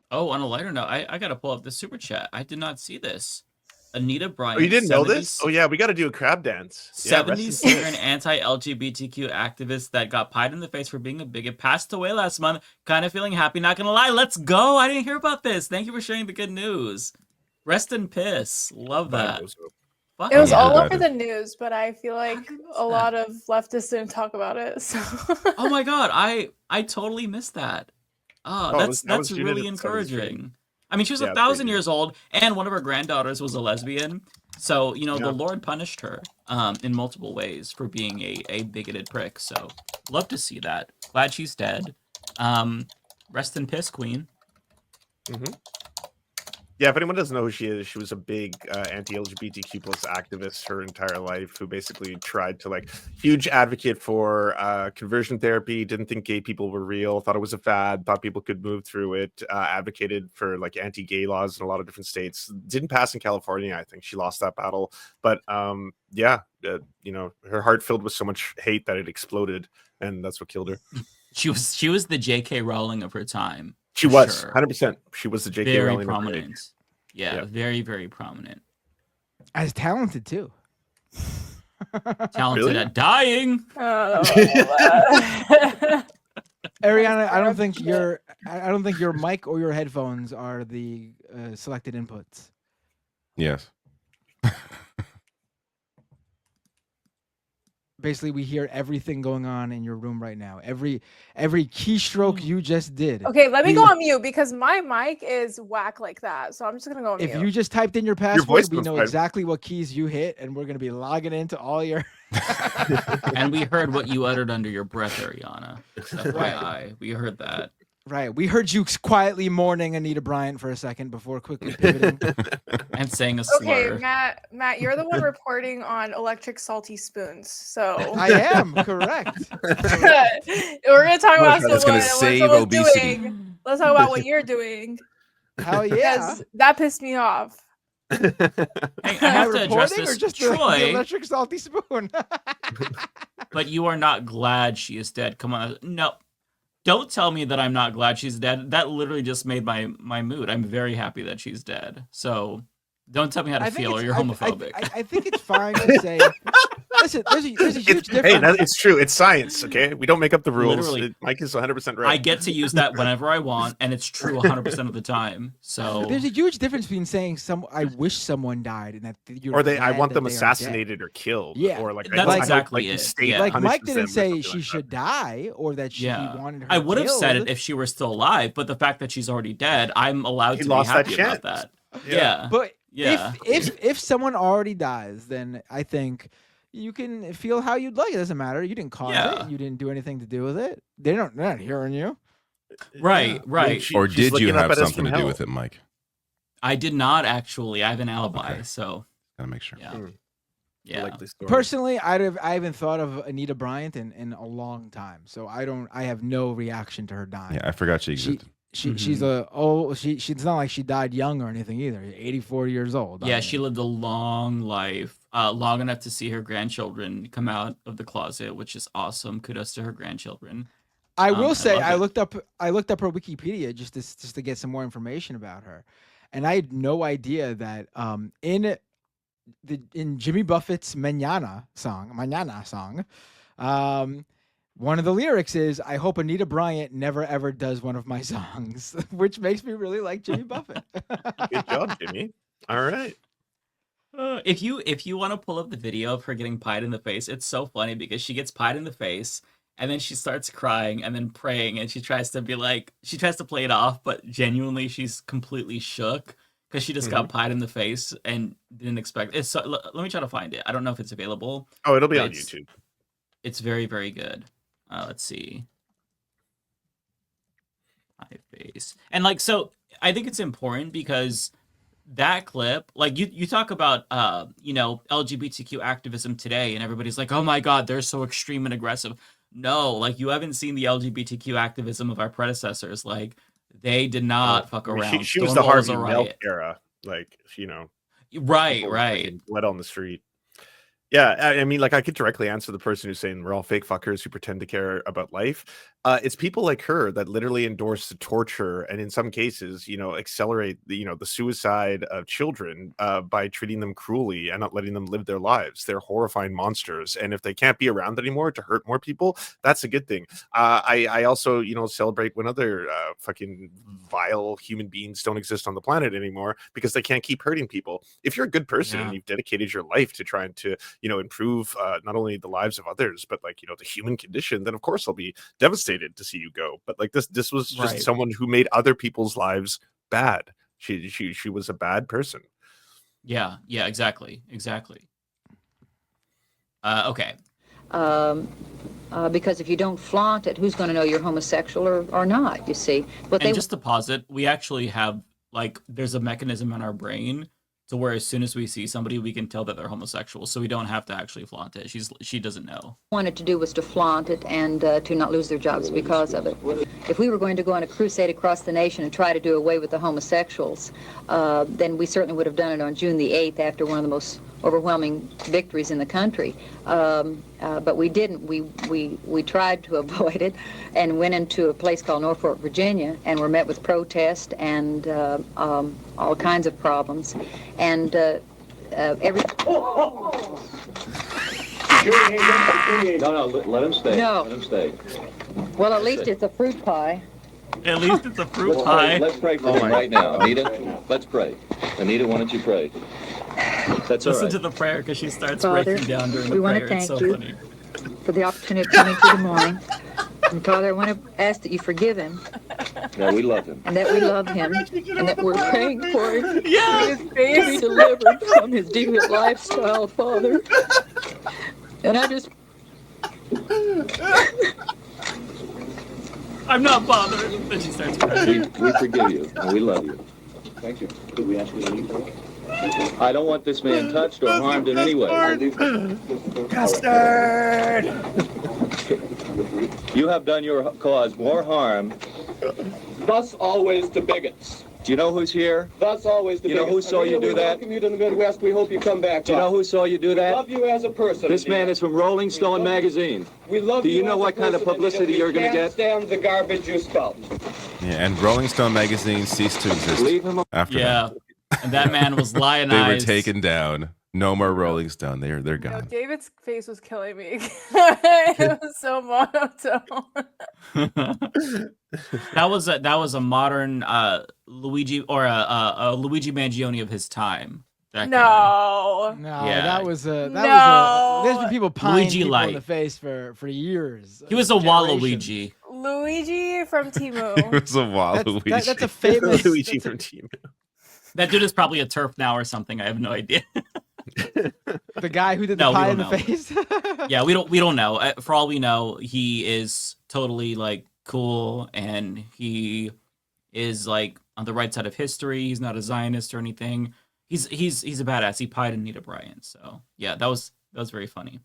Oh, on a lighter note, I gotta pull up the super chat. I did not see this. Anita Bryant. Oh, you didn't know this? Oh yeah, we got to do a crab dance. 70s singer and anti-LGBTQ activist that got pied in the face for being a bigot passed away last month. Kind of feeling happy, not gonna lie. Let's go. I didn't hear about this. Thank you for sharing the good news. Rest in piss. Love that. It was all over the news, but I feel like a lot of leftists didn't talk about it. So. Oh my god, I totally missed that. Oh, that's really encouraging. I mean, she was 1,000 years old, and one of her granddaughters was a lesbian. So, you know, the Lord punished her in multiple ways for being a bigoted prick. So, love to see that. Glad she's dead. Rest in piss, queen. Yeah, if anyone doesn't know who she is, she was a big anti-LGBTQ plus activist her entire life, who basically tried to, like, huge advocate for conversion therapy, didn't think gay people were real, thought it was a fad, thought people could move through it, advocated for, like, anti-gay laws in a lot of different states. Didn't pass in California, I think. She lost that battle. But, you know, her heart filled with so much hate that it exploded, and that's what killed her. She was the J.K. Rowling of her time. She was 100%. She was the J.K. Very Rowling. Prominent. Yeah, very, very prominent. As talented too. Talented at dying. Ariana, I don't think your mic or your headphones are the selected inputs. Yes. Basically, we hear everything going on in your room right now. Every keystroke you just did. Okay, let me go on mute because my mic is whack like that. So I'm just gonna go on mute. If you just typed in your password, we know exactly what keys you hit, and we're gonna be logging into all your. And we heard what you uttered under your breath, Ariana. FYI, we heard that. Right, we heard you quietly mourning Anita Bryant for a second before quickly pivoting and saying a slur. Okay, Matt, you're the one reporting on electric salty spoons. So I am correct. We're gonna talk about that's gonna save obesity. Doing. Let's talk about what you're doing. Hell yeah, that pissed me off. Hey, I have to address this, or just Troy. The electric salty spoon. But you are not glad she is dead. Come on, no. Don't tell me that I'm not glad she's dead. That literally just made my mood. I'm very happy that she's dead. So don't tell me how to feel or you're homophobic. I think it's fine to say, listen, there's a huge difference. Hey, it's true. It's science, okay? We don't make up the rules. Literally, Mike is 100% right. I get to use that whenever I want, and it's true 100% of the time. So there's a huge difference between saying I wish someone died and that I want them assassinated or killed. Yeah, or like that's exactly it. Yeah. Like Mike didn't say she should die or that she wanted her. I would have said it if she were still alive, but the fact that she's already dead, I'm allowed to be happy about that. Yeah. But if someone already dies, then I think you can feel how you'd like. It doesn't matter. You didn't cause it. You didn't do anything to do with it. They're not hearing you. Right. Or did you have something to do with it, Mike? I did not actually. I have an alibi, so gotta make sure. Yeah. Personally, I haven't thought of Anita Bryant in a long time, so I have no reaction to her dying. Yeah, I forgot she existed. She's she's not like she died young or anything either. 84 years old. Yeah, she lived a long life, long enough to see her grandchildren come out of the closet, which is awesome. Kudos to her grandchildren. I will say I looked up her Wikipedia just to get some more information about her, and I had no idea that in Jimmy Buffett's Mañana song, one of the lyrics is, "I hope Anita Bryant never ever does one of my songs," which makes me really like Jimmy Buffett. Good job, Jimmy. All right. If you want to pull up the video of her getting pied in the face, it's so funny because she gets pied in the face and then she starts crying and then praying, and she tries to play it off, but genuinely she's completely shook because she just got pied in the face and didn't expect it. So, let me try to find it. I don't know if it's available. Oh, it'll be on YouTube. It's very, very good. Let's see. My face. And so I think it's important because that clip, you talk about LGBTQ activism today, and everybody's like, oh my God, they're so extreme and aggressive. No, you haven't seen the LGBTQ activism of our predecessors. They did not fuck around. She was the Harvey Milk era. Right. Blood on the street. Yeah, I mean, like, I could directly answer the person who's saying we're all fake fuckers who pretend to care about life. It's people like her that literally endorse the torture and, in some cases, accelerate the suicide of children by treating them cruelly and not letting them live their lives. They're horrifying monsters, and if they can't be around anymore to hurt more people, that's a good thing. I also, celebrate when other fucking vile human beings don't exist on the planet anymore because they can't keep hurting people. If you're a good person and you've dedicated your life to trying to improve not only the lives of others, but the human condition, then of course I'll be devastated to see you go. But like this was just someone who made other people's lives bad. She was a bad person. Yeah, exactly. Okay. Because if you don't flaunt it, who's going to know you're homosexual or not, you see? But just to posit, we actually have, there's a mechanism in our brain to where as soon as we see somebody, we can tell that they're homosexual, so we don't have to actually flaunt it. She doesn't know. Wanted to do was to flaunt it and to not lose their jobs because of it. If we were going to go on a crusade across the nation and try to do away with the homosexuals, then we certainly would have done it on June the 8th after one of the most overwhelming victories in the country. But we didn't. We tried to avoid it and went into a place called Norfolk, Virginia, and were met with protest and all kinds of problems. And every... No, let him stay. No. Let him stay. Well, at least it's a fruit pie. At least it's a fruit pie. Let's pray for him right now. Anita, let's pray. Anita, why don't you pray? That's all right. Listen to the prayer because she starts Father, breaking down during the we want prayer. to thank It's so you funny. for the opportunity of coming to Des Moines. And Father, I want to ask that you forgive him. Yeah, we love him. And that we love him. And that we're praying for him. Yeah. To be delivered from his deviant lifestyle, Father. And I just... I'm not bothered. Then she starts crying. We forgive you, and we love you. Thank you. Could we ask you to leave? I don't want this man touched or harmed in any way. Custard! You have done your cause more harm. Thus always to bigots. Do you know who's here? Thus always to You know bigots. who saw you do We that? welcome you to the Midwest. We hope you come back. Do you know who saw you do We that? love you as a person. This man is from Rolling Stone magazine. We love Do you know as a what kind of person, publicity Anita. you're gonna We get? can't stand the garbage you spout. Yeah, and Rolling Stone magazine ceased to exist Leave him after Yeah. that. And that man was lionized. They were taken down. No more Rolling Stone. They're No, gone. David's face was killing me. It was so monotone. that was a modern Luigi or a Luigi Mangione of his time. That guy. No. No, Yeah. that was a No. there's been people pine Luigi people Light. in the face for years. He was a generations. Waluigi. Luigi from It Timu. was a Waluigi. That's a famous Luigi that's a- from Team. That dude is probably a turf now or something. I have no idea. the guy who did the No, we pie in don't the know. face. Yeah, we don't know. For all we know, he is totally cool and he is on the right side of history. He's not a Zionist or anything. He's a badass. He pied Anita Bryant. So yeah, that was very funny.